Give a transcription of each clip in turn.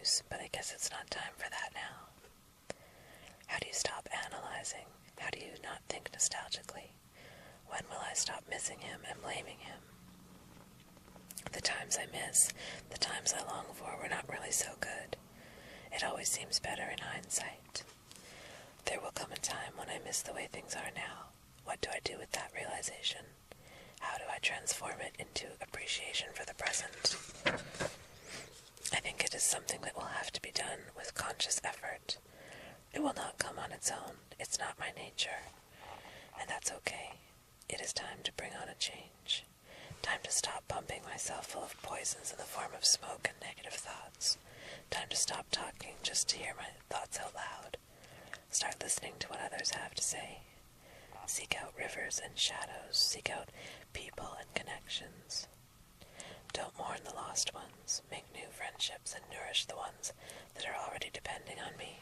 news, but I guess it's not time for that now. How do you stop analyzing? How do you not think nostalgically? When will I stop missing him and blaming him? The times I miss, the times I long for, were not really so good. It always seems better in hindsight. There will come a time when I miss the way things are now. What do I do with that realization? How do I transform it into appreciation for the present? I think it is something that will have to be done with conscious effort. It will not come on its own. It's not my nature. And that's okay. It is time to bring on a change. Time to stop pumping myself full of poisons in the form of smoke and negative thoughts. Time to stop talking just to hear my thoughts out loud. Start listening to what others have to say. Seek out rivers and shadows. Seek out people and connections. Don't mourn the lost ones. Make new friendships and nourish the ones that are already depending on me.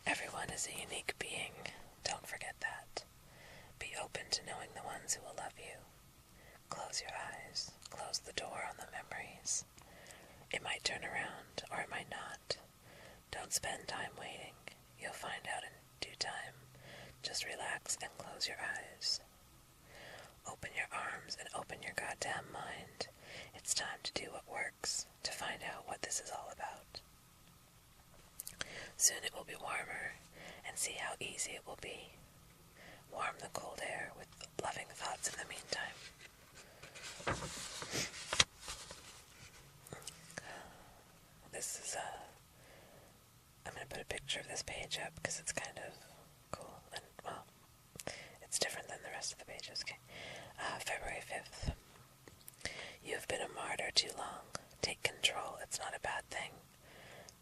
Everyone is a unique being. Don't forget that. Be open to knowing the ones who will love you. Close your eyes. Close the door on the memories. It might turn around, or it might not. Don't spend time waiting. You'll find out in due time. Just relax and close your eyes. Open your arms and open your goddamn mind. It's time to do what works, to find out what this is all about. Soon it will be warmer, and see how easy it will be. Warm the cold air with loving thoughts in the meantime. This is I'm going to put a picture of this page up because it's kind of cool and, well, it's different than the rest of the pages. Okay. February 5th. You have been a martyr too long. Take control. It's not a bad thing.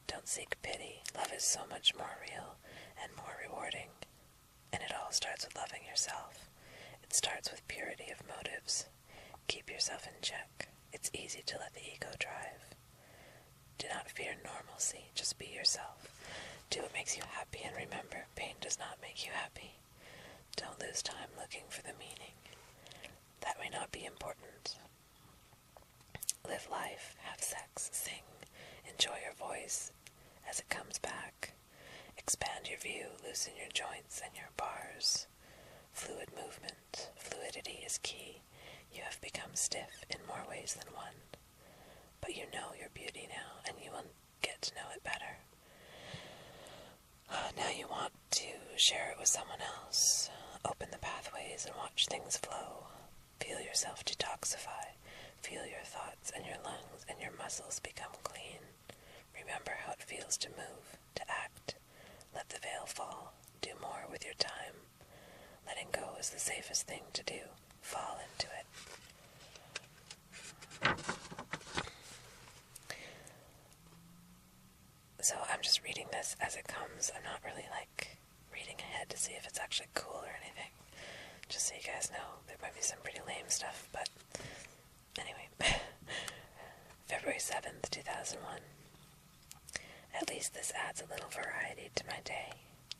Don't seek pity. Love is so much more real and more rewarding. And it all starts with loving yourself. It starts with purity of motives. Keep yourself in check. It's easy to let the ego drive. Do not fear normalcy. Just be yourself. Do what makes you happy, and remember, pain does not make you happy. Don't lose time looking for the meaning. That may not be important. Live life, have sex, sing, enjoy your voice as it comes back. Expand your view, loosen your joints and your bars. Fluid movement. Fluidity is key. You have become stiff in more ways than one. But you know your beauty now, and you will get to know it better. Now you want to share it with someone else. Open the pathways and watch things flow. Feel yourself detoxify. Feel your thoughts and your lungs and your muscles become clean. Remember how it feels to move, to act. Let the veil fall. Do more with your time. Letting go is the safest thing to do. Fall into it. So I'm just reading this as it comes. I'm not really reading ahead to see if it's actually cool or anything. Just so you guys know, there might be some pretty lame stuff, but anyway. February 7th, 2001. At least this adds a little variety to my day.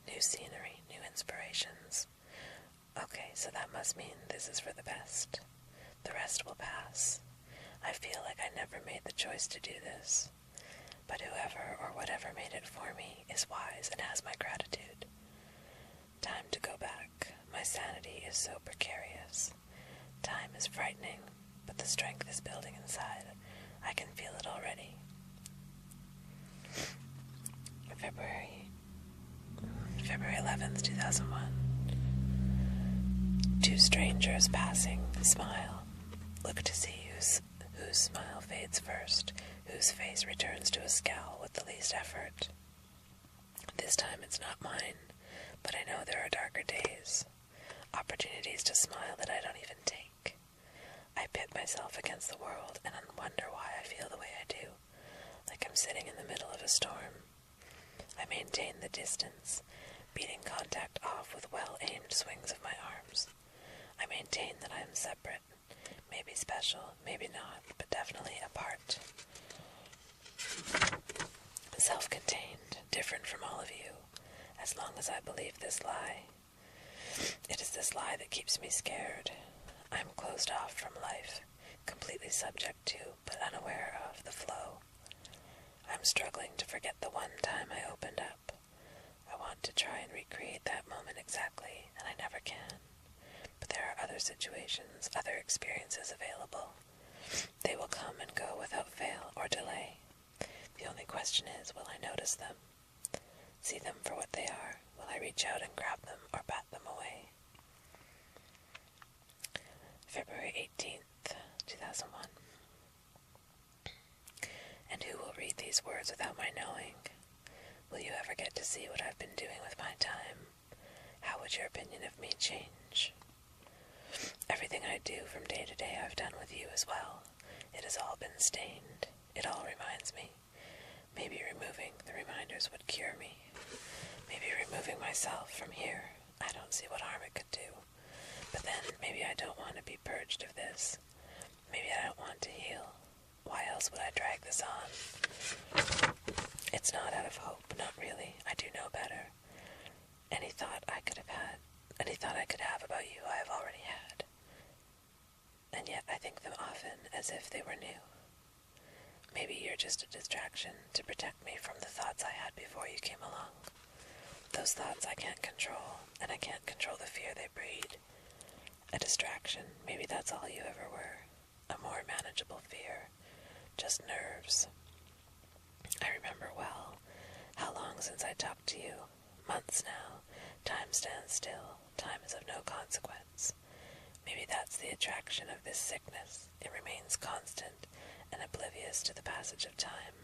New scenery, new inspirations. Okay, so that must mean this is for the best. The rest will pass. I feel like I never made the choice to do this. But whoever or whatever made it for me is wise and has my gratitude. Time to go back. My sanity is so precarious. Time is frightening, but the strength is building inside. I can feel it already. February 11th, 2001. Two strangers passing, smile. Look to see whose smile fades first, whose face returns to a scowl with the least effort. This time it's not mine, but I know there are darker days, opportunities to smile that I don't even take. I pit myself against the world and wonder why I feel the way I do, like I'm sitting in the middle of a storm. I maintain the distance, beating contact off with well-aimed swings of my arms. I maintain that I am separate, maybe special, maybe not, but definitely apart. Self-contained, different from all of you, as long as I believe this lie. It is this lie that keeps me scared. I am closed off from life, completely subject to, but unaware of, the flow. recreate that moment exactly, and I never can. But there are other situations, other experiences available. They will come and go without fail or delay. The only question is, will I notice them? See them for what they are? Will I reach out and grab them or bat them away? February 18th, 2001. And who will read these words without my knowing? Will you ever get to see what I've been doing with my time? How would your opinion of me change? Everything I do from day to day I've done with you as well. It has all been stained. It all reminds me. Maybe removing the reminders would cure me. Maybe removing myself from here. I don't see what harm it could do. But then maybe I don't want to be purged of this. Maybe I don't want to heal. Why else would I drag this on? It's not out of hope, not really. I do know better. Any thought I could have about you I have already had. And yet I think them often as if they were new. Maybe you're just a distraction to protect me from the thoughts I had before you came along. Those thoughts I can't control, and I can't control the fear they breed. A distraction, maybe that's all you ever were. A more manageable fear. Just nerves. I remember well. How long since I talked to you? Months now. Time stands still. Time is of no consequence. Maybe that's the attraction of this sickness. It remains constant and oblivious to the passage of time.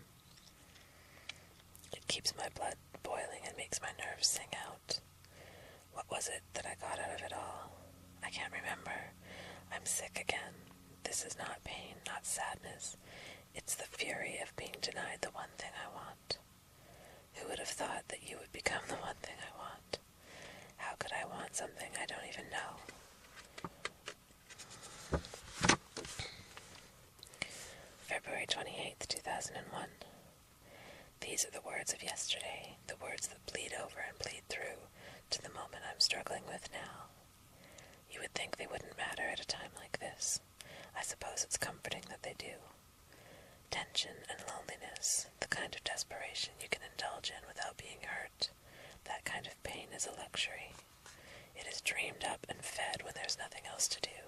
It keeps my blood boiling and makes my nerves sing out. What was it that I got out of it all? I can't remember. I'm sick again. This is not pain, not sadness. It's the fury of being denied the one thing I want. Who would have thought that you would become the one thing I want? How could I want something I don't even know? February 28th, 2001. These are the words of yesterday, the words that bleed over and bleed through to the moment I'm struggling with now. You would think they wouldn't matter at a time like this. I suppose it's comforting that they do. Tension and loneliness, the kind of desperation you can indulge in without being hurt, that kind of pain is a luxury. It is dreamed up and fed when there's nothing else to do.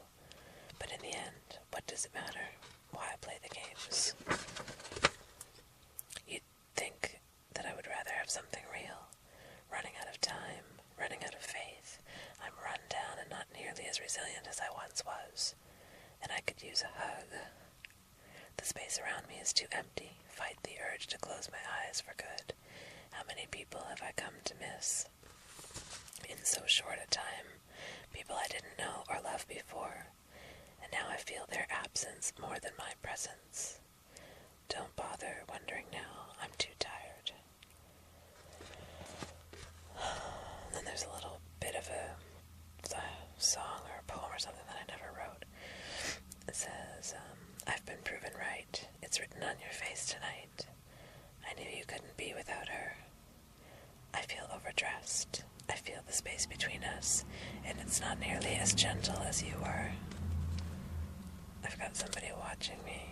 But in the end, what does it matter? Why play the games? You'd think that I would rather have something real. Running out of time, running out of faith. I'm run down and not nearly as resilient as I once was. And I could use a hug. The space around me is too empty. Fight the urge to close my eyes for good. How many people have I come to miss? In so short a time. People I didn't know or love before. And now I feel their absence more than my presence. Don't bother wondering now. I'm too tired. And then there's a little bit of a song or a poem or something that I never wrote. It says, I've been proven right. It's written on your face tonight. I knew you couldn't be without her. I feel overdressed. I feel the space between us, and it's not nearly as gentle as you were. I've got somebody watching me.